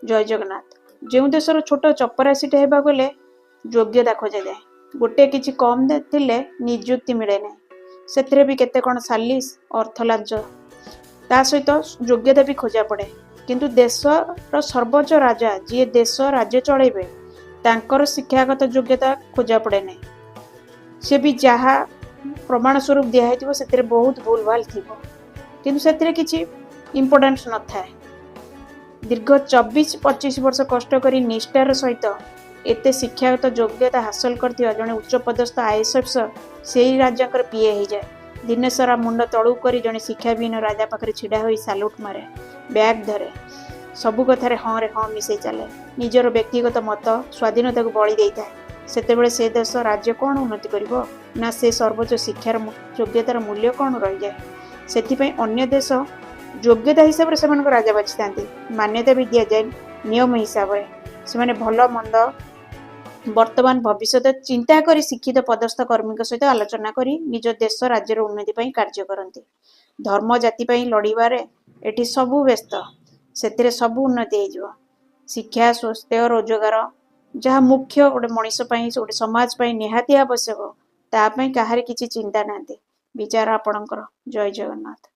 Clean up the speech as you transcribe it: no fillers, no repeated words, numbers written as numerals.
जय जगन्नाथ। जो देशर छोट चपरासीटे होगा गले योग्यता खोजा जाए, गोटे किसी कम थे निजुक्ति मिले ना, से भी केते कौन सालिश अर्थ लांच ता सहित योग्यता भी खोजा पड़े। किंतु देशर सर्वोच्च राजा जी देश राज्य चलैबे तांकर शिक्षागत योग्यता खोजा पड़े ना, से भी जहाँ प्रमाण स्वरूप दिखाई से बहुत भूल भाल थी, किंतु से किसी इम्पोर्टेंस न थाए। दीर्घ 24-25 वर्ष कष्ट करी निष्ठार सहित एते शिक्षागत योग्यता हासिल करथिबा जने उच्च पदस्थ आईएएस अफिसर से ही राज्यकर पीए हो जाए। दिन सारा मुंड तलू करी जने शिक्षाविहीन राजा पाखरे छिड़ा होई सालुट मारे, बैग धरे, सबु कथारे हाँ रे हाँ मिसई चले, निजर व्यक्तिगत मत स्वाधीनता को बलि देता है। सेतेबेले से देश राज्य कौन उन्नति करिवो ना से सर्वोच्च शिक्षार योग्यतार मूल्य कौन रही जाए। सेथिपई अन्य देश योग्यता हिसाब से राजा बाछि थांती, मान्यता भी दि जाए नियम हिसाब से भल मंद वर्तमान भविष्य चिंता करी शिक्षित पदस्थ कर्मी सहित आलोचना करी निज देश राज्यर उन्नति पई कार्य करती। धर्म जाति पई लड़िबारे एठी सबु व्यस्त, सेतिरे सबु उन्नति हो। शिक्षा स्वास्थ्य रोजगार जहाँ मुख्य गोटे मनीष गोटे समाज पई निहाती आवश्यक, ता पई काहारी किछि चिंता नांती। विचार आपणकर। जय जगन्नाथ।